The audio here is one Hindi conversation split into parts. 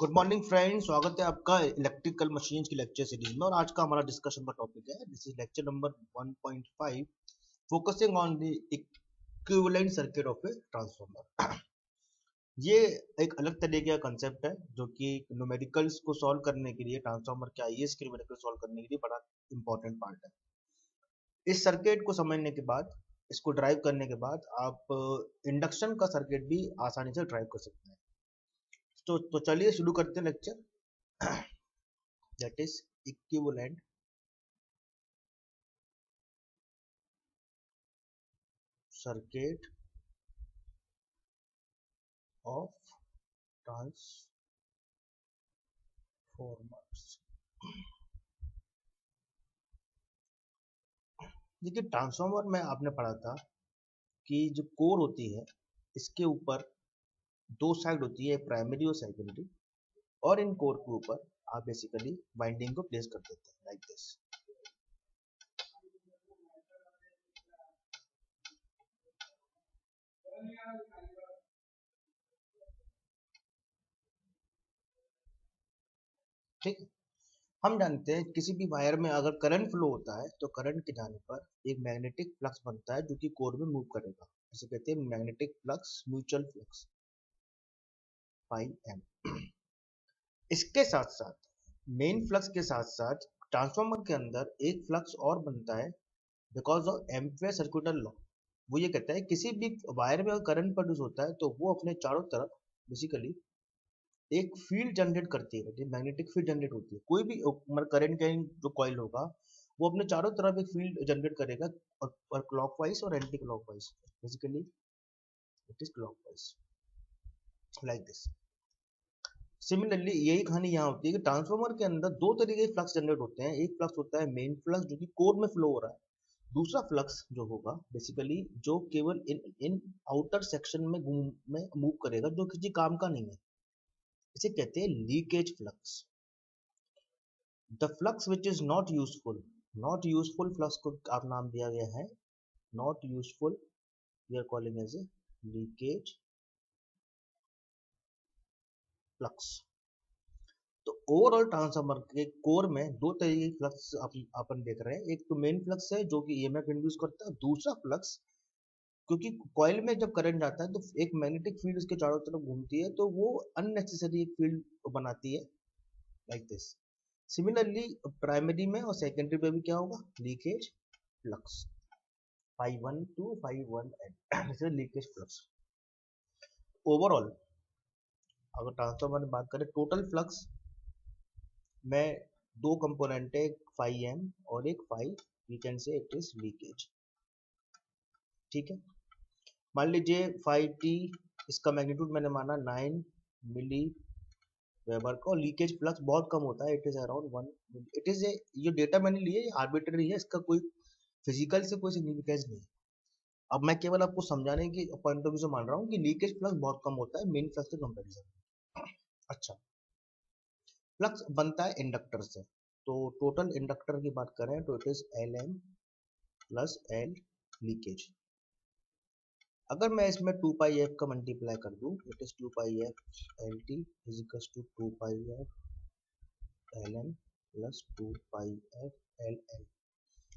गुड मॉर्निंग फ्रेंड्स, स्वागत है आपका इलेक्ट्रिकल मशीन्स की लेक्चर सीरीज में। और आज का हमारा डिस्कशन का टॉपिक है, this is lecture number 1.5, focusing on the equivalent circuit of a transformer. ये एक अलग तरीके का कंसेप्ट है जो कि न्यूमेरिकल्स को सॉल्व करने के लिए, ट्रांसफार्मर के आईएएस के न्यूमेरिकल सॉल्व करने के लिए बड़ा इंपॉर्टेंट पार्ट है। इस सर्किट को समझने के बाद, इसको ड्राइव करने के बाद आप इंडक्शन का सर्किट भी आसानी से ड्राइव कर सकते हैं। तो चलिए शुरू करते हैं lecture. that is equivalent circuit of transformers। देखिए, ट्रांसफार्मर में आपने पढ़ा था कि जो कोर होती है इसके ऊपर दो साइड होती है, प्राइमरी और सेकेंडरी, और इन कोर के ऊपर आप बेसिकली वाइंडिंग को प्लेस कर देते हैं लाइक दिस। ठीक, हम जानते हैं किसी भी वायर में अगर करंट फ्लो होता है तो करंट के जाने पर एक मैग्नेटिक फ्लक्स बनता है जो कि कोर में मूव करेगा। इसे कहते हैं magnetic flux, mutual flux, phi M. इसके साथ साथ, मेन फ्लक्स के साथ साथ ट्रांसफार्मर के अंदर एक फ्लक्स और बनता है because of ampere circular law. वो ये कहता है किसी भी वायर में अगर करंट प्रोड्यूस होता है तो वो अपने चारों तरफ बेसिकली एक फील्ड जनरेट करती है, मैग्नेटिक फील्ड जनरेट होती है। कोई भी मतलब करंट का जो कॉइल होगा वो अपने चारों तरफ एक फील्ड जनरेट करेगा, और क्लॉकवाइज और anti clockwise, basically it is clockwise like this. Similarly यही कहानी यहाँ होती है कि ट्रांसफार्मर के अंदर दो तरीके के फ्लक्स जनरेट होते हैं। एक फ्लक्स होता है मेन फ्लक्स जो कि कोर में फ्लो हो रहा है, दूसरा फ्लक्स जो होगा बेसिकली जो केवल इन इन आउटर सेक्शन में मूव करेगा, जो किसी काम का नहीं है। इसे कहते हैं leakage flux. The flux which is not useful flux को आप नाम दिया गया है not useful, we are calling as a leakage flux. तो ओवरऑल ट्रांसफार्मर के कोर में दो तरीके के फ्लक्स अपन देख रहे हैं। एक तो मेन फ्लक्स है जो कि ईएमएफ इंड्यूस करता है, दूसरा फ्लक्स क्योंकि कॉइल में जब करंट जाता है तो एक मैग्नेटिक फील्ड उसके चारों तरफ घूमती है तो वो अननेसेसरी एक फील्ड बनाती है लाइक दिस। सिमिलरली प्राइमरी में और सेकेंडरी में भी क्या होगा, leakage flux, phi 1 to phi 1 N, leakage flux. Overall अगर ट्रांसफार्मर में बात करें, टोटल फ्लक्स में दो कंपोनेंट है, एक फाई एम और एक phi, we can say it is leakage. ठीक है, मान लीजिए फाई टी, इसका मैग्नीट्यूड मैंने माना 9 मिली वेबर का, और लीकेज फ्लक्स बहुत कम होता है, it is around 1। It is a, ये डेटा मैंने लिए आर्बिट्ररी है, इसका कोई फिजिकल से कोई सिग्निफिकेंस नहीं। अब मैं केवल आपको समझाने की पॉइंट ऑफ व्यू से मान रहा हूँ कि लीकेज फ्लक्स बहुत कम होता है मेन फ्लक्स के कंपेरिजन। अच्छा, फ्लक्स बनता है इंडक्टर से। तो टोटल इंडक्टर की बात करें तो it is L M plus L leakage. अगर मैं इसमें 2 पाई एफ का मल्टीप्लाई कर दूं, it is 2 pi F L T is equal to 2 pi F L M plus 2 pi F L L.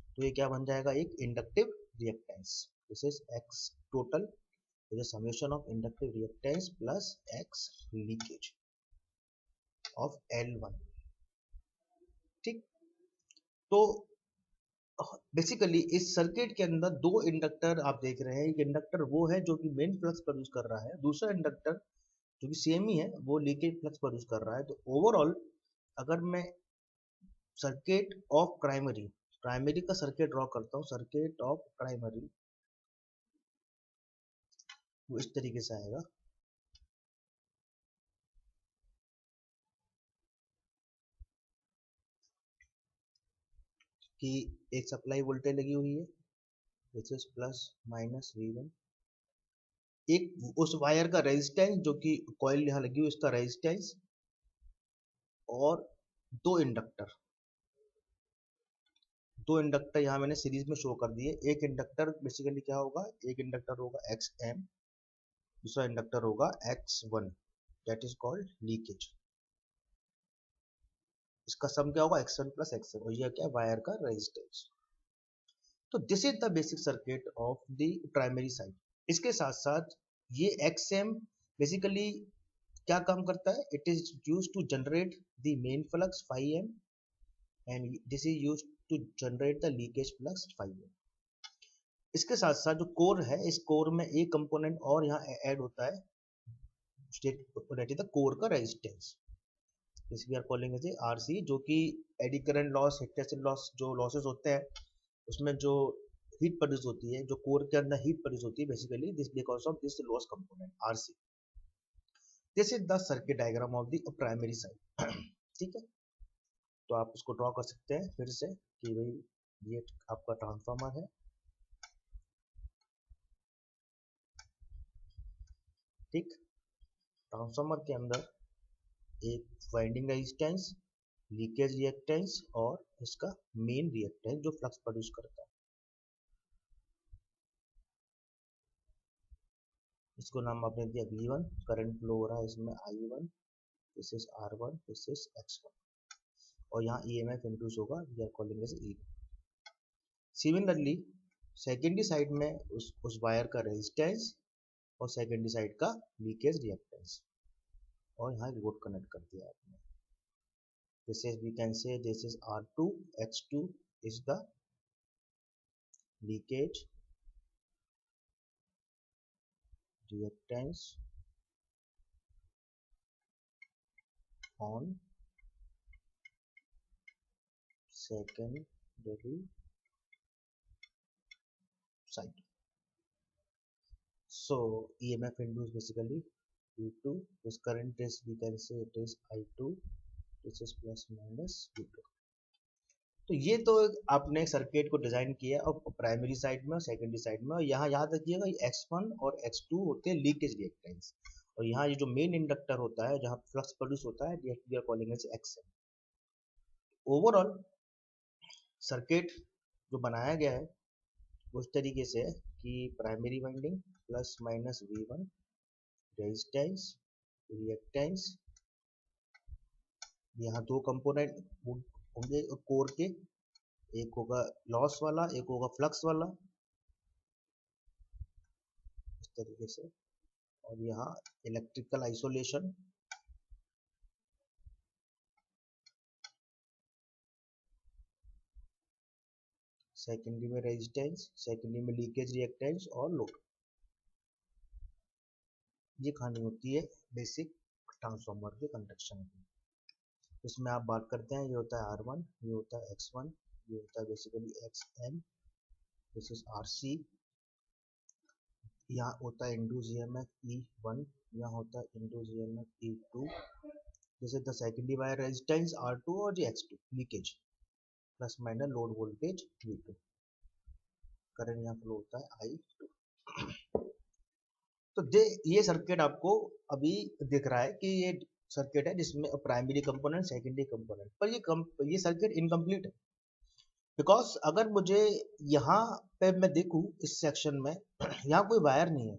तो ये क्या बन जाएगा, एक inductive reactance. This is X total is a summation of inductive reactance plus X leakage of L1। ठीक, तो बेसिकली इस सर्किट के अंदर दो इंडक्टर आप देख रहे हैं। एक इंडक्टर वो है जो कि मेन फ्लक्स प्रोड्यूस कर रहा है, दूसरा इंडक्टर जो कि सेम ही है वो लीकेज फ्लक्स प्रोड्यूस कर रहा है। तो ओवरऑल अगर मैं सर्किट ऑफ प्राइमरी प्राइमरी का सर्किट ड्रॉ करता हूँ, सर्किट ऑफ प्राइमरी वो इस तरीके से आएगा कि एक सप्लाई वोल्टेज लगी हुई है which is plus minus V1, एक उस वायर का रेजिस्टेंस जो कि कॉइल यहाँ लगी हुई उसका रेजिस्टेंस, और दो इंडक्टर यहाँ मैंने सीरीज में शो कर दिए। एक इंडक्टर बेसिकली क्या होगा, एक इंडक्टर होगा एक्स एम, दूसरा इंडक्टर होगा x one, that is called leakage. इसका सम क्या होगा x1 प्लस x1, और यह क्या है वायर का रेजिस्टेंस। तो this is the basic circuit of the primary side. इसके साथ साथ ये xm बेसिकली क्या काम करता है, it is use to generate the main flux phi m and this is use to generate the leakage flux phi m। इसके साथ साथ जो कोर है, इस कोर में एक कंपोनेंट और यहाँ ऐड होता है, दैट इज द कोर का resistance, this we are calling as RC, जो कि eddy current loss, hysteresis loss जो लॉसेस होते हैं उसमें जो हीट प्रोड्यूस होती है, जो कोर के अंदर हीट प्रोड्यूस होती है basically this because of this loss component RC. This is the circuit diagram of the primary side. ठीक है, तो आप इसको ड्रॉ कर सकते हैं फिर से कि भाई ये आपका ट्रांसफार्मर है। ठीक, ट्रांसफार्मर के अंदर एक वाइंडिंग रेजिस्टेंस, लीकेज रिएक्टेंस और इसका मेन रिएक्टेंस जो फ्लक्स प्रोड्यूस करता है, इसको नाम आपने दिया V1, करंट फ्लो हो रहा है इसमें I1, this is R1, this is X1, और यहाँ EMF इंड्यूस होगा, we are calling as E। Similarly secondary side में उस वायर का रेजिस्टेंस और सेकेंडरी साइड का लीकेज रिएक्टेंस, और यहाँ लोड कनेक्ट कर दिया आपने। This is we can say this is R2, X2 is the leakage reactance on secondary side. So EMF induced basically V2, this current is we can say it is I2, this is plus minus V2। तो ये तो आपने सर्किट को डिजाइन किया अब प्राइमरी साइड में और सेकेंडरी साइड में, और यहाँ याद रखिएगा X1 और X2 होते हैं लीकेज रिएक्टेंस, और यहाँ ये जो मेन इंडक्टर होता है जहाँ फ्लक्स प्रोड्यूस होता है we are calling it XM। Overall circuit जो बनाया गया है उस तरीके से है कि primary winding plus minus V1, resistance, reactance, यहाँ दो कंपोनेंट होंगे कोर के, एक होगा लॉस वाला एक होगा फ्लक्स वाला, इस तरीके से, और यहाँ इलेक्ट्रिकल आइसोलेशन, सेकेंडरी में रेजिस्टेंस, सेकेंडरी में लीकेज रिएक्टेंस और लोड। ये कहानी होती है बेसिक ट्रांसफार्मर के कंस्ट्रक्शन की। इसमें आप बात करते हैं, ये होता है R1, ये होता है X1, ये होता है basically XM, this is RC, यहाँ होता है इंड्यूस EMF E1, यहाँ होता है induce EMF E2, this is the secondary wire resistance R2 और ये X2 leakage plus minus load voltage V2, current यहाँ फ्लो होता है I2। तो ये सर्किट आपको अभी दिख रहा है कि ये सर्किट है जिसमें प्राइमरी कंपोनेंट सेकेंडरी कंपोनेंट, पर ये सर्किट इनकम्प्लीट है, बिकॉज अगर मुझे यहाँ पे मैं देखूं इस सेक्शन में यहाँ कोई वायर नहीं है,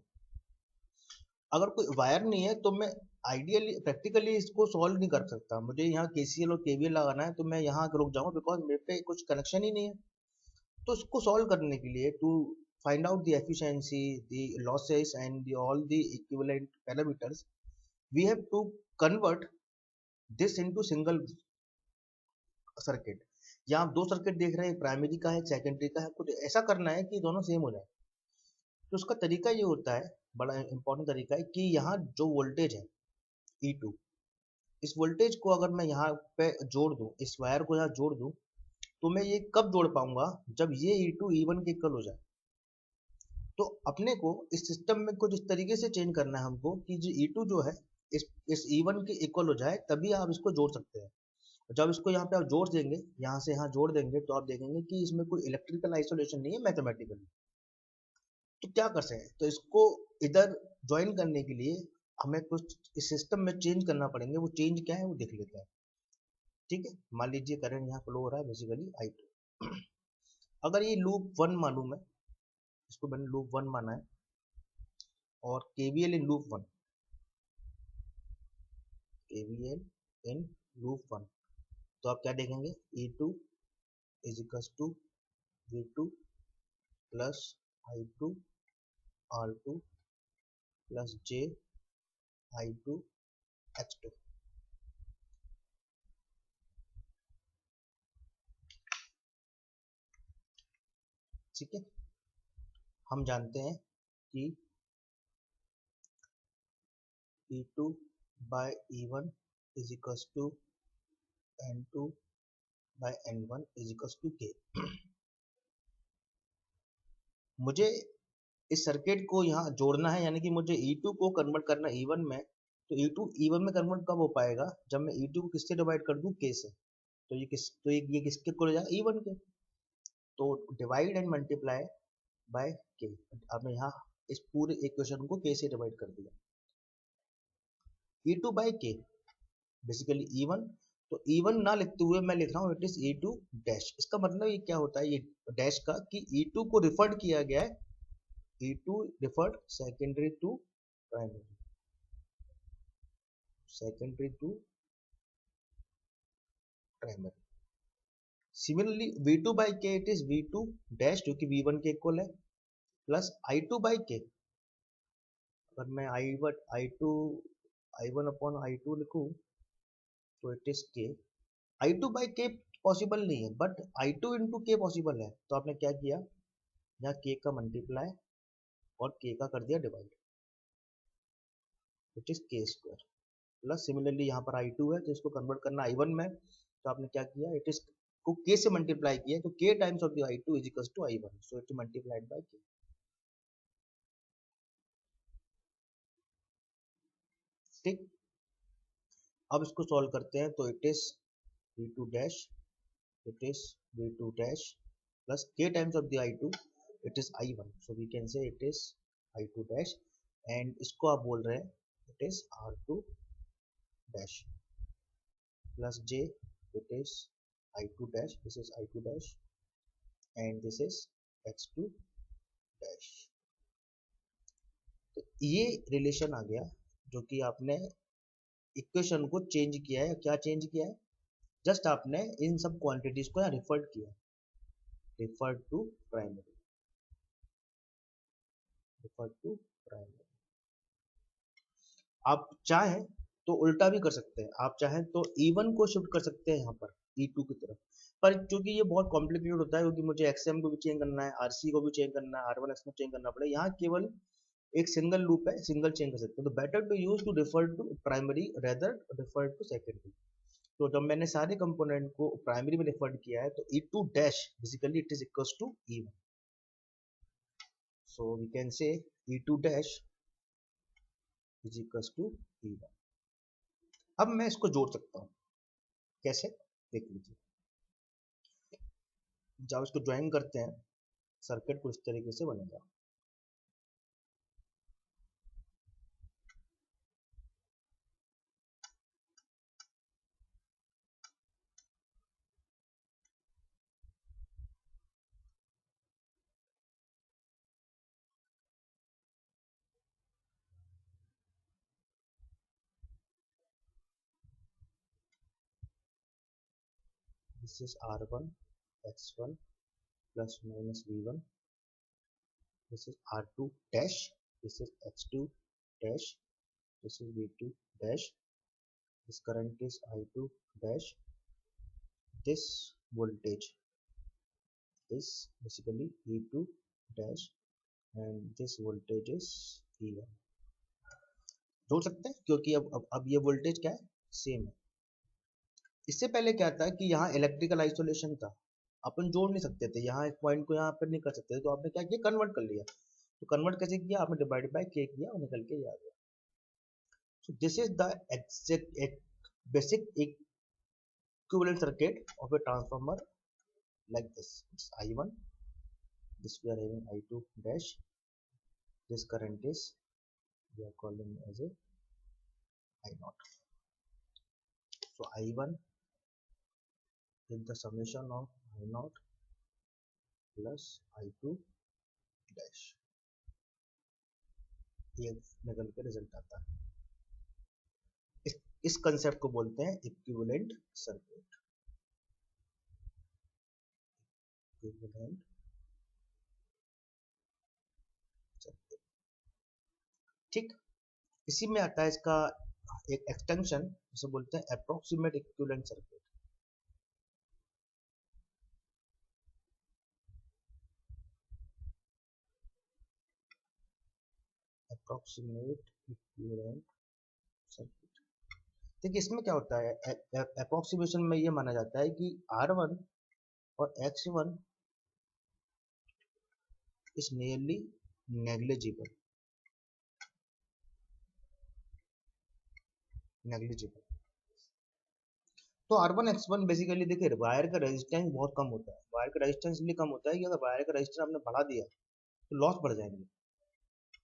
अगर कोई वायर नहीं है तो मैं आइडियली प्रैक्टिकली इसको सॉल्व नहीं कर सकता, मुझे यहाँ KCL और KVL लगाना है तो मैं यहाँ रुक जाऊंगा बिकॉज मेरे पे कुछ कनेक्शन ही नहीं है। तो इसको सॉल्व करने के लिए to find out the efficiency, the losses and all the equivalent parameters, we have to convert this into single circuit। यहाँ आप दो सर्किट देख रहे हैं, प्राइमरी का है सेकेंडरी का है, कुछ ऐसा करना है कि दोनों सेम हो जाए। तो उसका तरीका ये होता है, बड़ा इंपॉर्टेंट तरीका है कि यहाँ जो वोल्टेज है E2, इस वोल्टेज को अगर मैं यहाँ पे जोड़ दूं, इस वायर को यहाँ जोड़ दूं, तो मैं ये कब जोड़ पाऊंगा, जब ये E2 E1 के इक्वल हो जाए। तो अपने को इस सिस्टम में कुछ इस तरीके से चेंज करना है हमको कि जो E2 जो है इस E1 के इक्वल हो जाए, तभी आप इसको जोड़ सकते हैं। जब इसको यहाँ पे आप जोड़ देंगे, यहाँ से यहाँ जोड़ देंगे, तो आप देखेंगे कि इसमें कोई इलेक्ट्रिकल आइसोलेशन नहीं है मैथमेटिकली। तो क्या कर सकते हैं, तो इसको इधर ज्वाइन करने के लिए हमें कुछ इस सिस्टम में चेंज करना पड़ेंगे, वो चेंज क्या है वो देख लेते हैं। ठीक है, मान लीजिए करंट यहाँ फ्लो हो रहा है बेसिकली I2, अगर ये लूप 1 मालूम है, इसको मैंने लूप 1 माना है, और KVL in loop 1, KVL in loop 1, तो आप क्या देखेंगे, E2 is equal to V2 plus I2 R2 plus J I2 H2। ठीक है, हम जानते हैं कि E2 by E1 is equals to N2 by N1 is equals to K। मुझे इस सर्किट को यहाँ जोड़ना है, यानी कि मुझे E2 को कन्वर्ट करना E1 में। तो E2 E1 में कन्वर्ट कब हो पाएगा, जब मैं E2 को किससे डिवाइड कर दूं, K से। तो ये किसके को ले जाएगा, E1 के। तो divide and multiply by K। अब मैं यहाँ इस पूरे इक्वेशन को K से डिवाइड कर दिया। E2 by K basically E1। तो E1 ना लिखते हुए मैं लिख रहा हूँ इट इज E2 डैश। इसका मतलब ये क्या होता है, ये डैश का, कि E2 को रिफर्ड किया गया है, E2 referred secondary to primary, secondary to primary। Similarly V2 by K it is V2 dash जो कि V1 के इक्वल है, प्लस I2 by K। अगर मैं I1 अपॉन I2 लिखूं तो it is K। I2 by K possible नहीं है, but I2 into K possible है। तो आपने क्या किया, यहाँ K का मल्टीप्लाई और K का कर दिया divide, it is K square. Plus similarly यहाँ पर I2 है तो इसको कन्वर्ट करना I1 में। तो आपने क्या किया, इट इज को K से मल्टीप्लाई किया, तो K times of the I2 is equal to I1, so it multiplied by K। ठीक, अब इसको सॉल्व करते हैं। तो it is V2 dash, it is V2 dash plus K times of the I2 it is I1, so we can say it is I2 dash. And इसको आप बोल रहे हैं it is R2 dash plus J, it is I2 dash, this is I2 dash and this is H2 dash। तो ये रिलेशन आ गया, जो कि आपने इक्वेशन को चेंज किया है। क्या चेंज किया है, जस्ट आपने इन सब क्वांटिटीज को यहाँ रिफर्ड किया, referred to primary, referred to primary. आप चाहें तो उल्टा भी कर सकते हैं, आप चाहें तो E1 को शिफ्ट कर सकते हैं यहाँ पर E2 की तरफ, पर क्योंकि ये बहुत कॉम्प्लिकेटेड होता है, क्योंकि मुझे XM को भी चेंज करना है, RC को भी चेंज करना है, R1X को चेंज करना पड़ेगा। यहाँ केवल एक सिंगल लूप है, सिंगल चेंज कर सकते हैं। तो better to use to refer to primary rather refer to secondary. तो जब मैंने सारे कंपोनेंट को प्राइमरी में रिफर किया है, तो E2 dash basically it is equals to E1, so we can say E2 dash is equals to E1। अब मैं इसको जोड़ सकता हूँ, कैसे, देख लीजिए। जब इसको ज्वाइन करते हैं, सर्किट कुछ तरीके से बनेगा। This is R1 X1 plus minus V1, this is R2 dash, this is X2 dash, this is V2 dash, this current is I2 dash, this voltage is basically E2 dash and this voltage is E1। जोड़ सकते हैं क्योंकि अब ये वोल्टेज क्या है, सेम है। इससे पहले क्या था कि यहाँ इलेक्ट्रिकल आइसोलेशन था, अपन जोड़ नहीं सकते थे, यहाँ एक पॉइंट को यहाँ पर नहीं कर सकते थे। तो आपने क्या किया, कन्वर्ट कर लिया। तो कन्वर्ट कैसे किया, आपने डिवाइड बाय K किया और निकल के ये आ गया। So this is the exact basic equivalent circuit of a transformer like this. It's I1, this we are having I2 dash, this current is we are calling as a I0. So I1 is the summation of I0 plus I2 dash, ये निकल के रिजल्ट आता है। इस कंसेप्ट को बोलते हैं इक्विवेलेंट सर्किट। Equivalent circuit. ठीक, इसी में आता है इसका एक एक्सटेंशन जिसे बोलते हैं approximate equivalent circuit. Approximate equivalent circuit. देखिए इसमें क्या होता है, अप्रोक्सीमेशन में ये माना जाता है कि R1 और X1 इज नियरली नेग्लिजिबल। तो R1 X1 बेसिकली देखिए वायर का रेजिस्टेंस बहुत कम होता है। वायर का रेजिस्टेंस इसलिए कम होता है कि अगर वायर का रेजिस्टेंस आपने बढ़ा दिया तो लॉस बढ़ जाएंगे।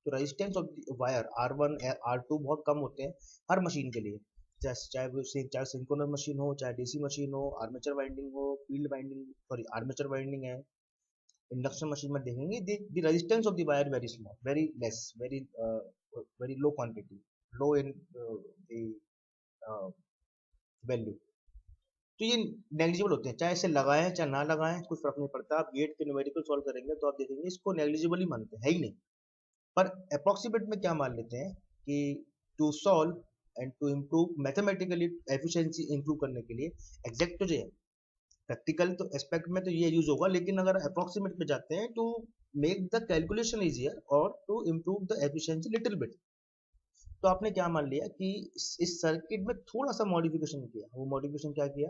तो resistance of wire R1 R2 बहुत कम होते हैं हर मशीन के लिए, चाहे सिंक्रोनस मशीन हो, चाहे डीसी मशीन हो, आर्मेचर वाइंडिंग हो, field winding, sorry armature winding है, इंडक्शन मशीन में देखेंगे the resistance of the wire very small, very less, very low quantity, low in the value. तो ये नेग्लिजिबल होते हैं, चाहे इसे लगाएं चाहे ना लगाएं कुछ फर्क नहीं पड़ता। आप गेट के न्यूमेरिकल सॉल्व करेंगे तो आप देखेंगे इसको नेग्लिजिबल ही मानते हैं, है ही नहीं। पर अप्रोक्सीमेट में क्या मान लेते हैं कि to solve and to improve mathematically efficiency improve करने के लिए एग्जैक्ट तो है, प्रैक्टिकल तो एस्पेक्ट में तो ये यूज होगा, लेकिन अगर अप्रोक्सीमेट में जाते हैं to make the calculation easier और to improve the efficiency little bit, तो आपने क्या मान लिया कि इस सर्किट में थोड़ा सा मॉडिफिकेशन किया। वो मॉडिफिकेशन क्या किया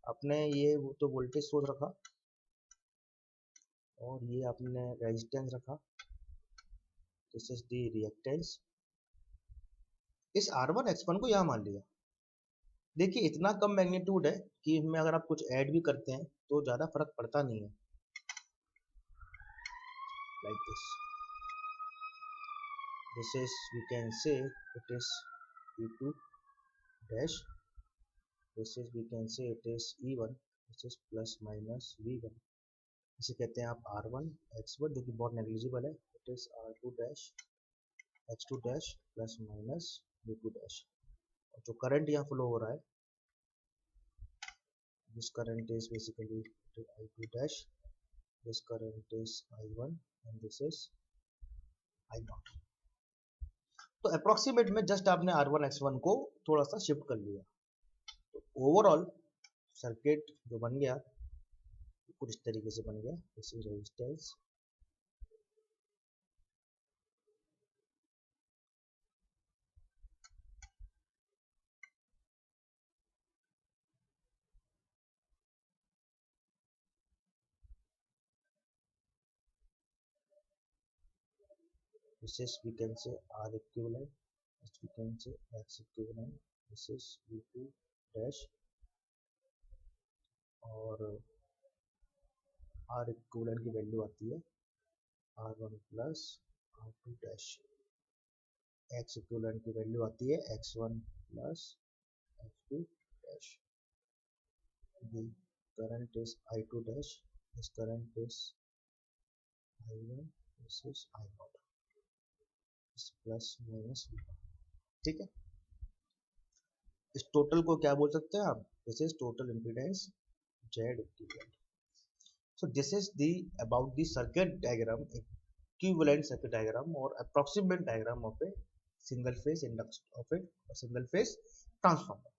आपने, ये वो तो वोल्टेज सोर्स रखा और ये आपने रेजिस्टेंस रखा, दिस इज द रिएक्टेंस। इस R1 X1 को यहाँ मान लिया। देखिए इतना कम मैग्नीट्यूड है कि इसमें अगर आप कुछ ऐड भी करते हैं तो ज़्यादा फर्क पड़ता नहीं है, like this is we can say it is E2 dash, this is we can say it is E1, this is plus minus V1, इसे कहते हैं आप R1 X1 जो कि बहुत नेग्लिजिबल है, it is R2 dash X2 dash plus minus V2 dash। और जो करंट यहाँ फ्लो हो रहा है, this current is basically I2 dash, this current is I1 and this is I0। तो अप्रोक्सीमेट में जस्ट आपने R1 X1 को थोड़ा सा शिफ्ट कर लिया, तो ओवरऑल सर्किट जो बन गया कुछ इस तरीके से बन गया। This is resistance, this is we can say R equivalent, this we can say X equivalent, this is V2 dash और R equivalent की वैल्यू आती है R1 plus R2 dash, X equivalent की वैल्यू आती है X1 plus X2 dash। The current is I2 dash, this current is I1, this is I0, this plus minus V1। ठीक है, इस टोटल को क्या बोल सकते हैं आप, this is total impedance Z equivalent। So this is the about the circuit diagram, equivalent circuit diagram or approximate diagram of a single phase induction of a single phase transformer।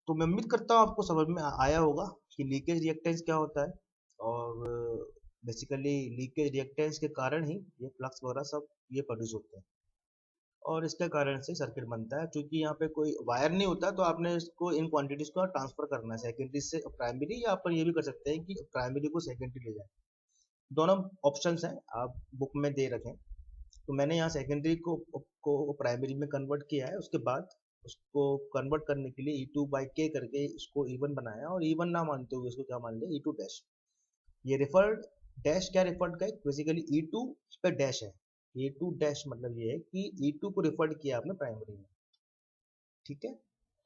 तो मैं उम्मीद करता हूँ आपको समझ में आया होगा कि लीकेज रिएक्टेंस क्या होता है, और बेसिकली लीकेज रिएक्टेंस के कारण ही ये फ्लक्स वगैरह सब ये प्रोड्यूस होते हैं और इसके कारण से सर्किट बनता है। क्योंकि यहाँ पे कोई वायर नहीं होता तो आपने इसको इन क्वांटिटीज को ट्रांसफर करना है सेकेंडरी से प्राइमरी, या अपन ये भी कर सकते हैं कि प्राइमरी को सेकेंडरी ले जाए, दोनों ऑप्शंस हैं आप बुक में दे रखें। तो मैंने यहाँ सेकेंडरी को प्राइमरी में कन्वर्ट किया है, उसके बाद उसको कन्वर्ट करने के लिए E2/K करके इसको E1 बनाया और E1 ना मानते हुए इसको क्या मान लिया E2 डैश। ये रिफर्ड डैश क्या रिफर्ड का है, बेसिकली E2 पे डैश है, E2 डैश मतलब ये है कि E2 को रिफर्ड किया आपने प्राइमरी में। ठीक है,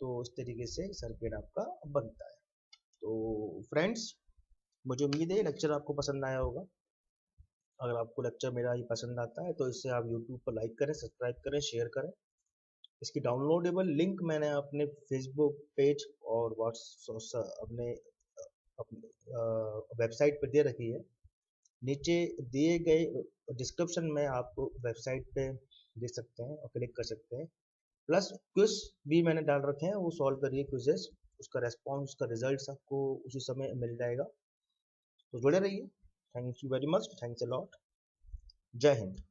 तो इस तरीके से सर्किट आपका बनता है। तो फ्रेंड्स मुझे उम्मीद है लेक्चर आपको पसंद आया होगा। अगर आपको लेक्चर मेरा ये पसंद आता है तो इसे आप यूट्यूब पर लाइक करें, सब्सक्राइब करें, शेयर करें। इसकी डाउनलोडेबल लिंक मैंने अपने फेसबुक पेज और व्हाट्सएप अपने वेबसाइट पे दे रखी है। नीचे दिए गए डिस्क्रिप्शन में आप वेबसाइट पे देख सकते हैं और क्लिक कर सकते हैं। प्लस क्विज भी मैंने डाल रखे हैं, वो सॉल्व करिए क्विजेस, उसका रेस्पॉन्स, उसका रिजल्ट आपको उसी समय मिल जाएगा। तो जुड़े रहिए। Thank you very much, thanks a lot. जय हिंद।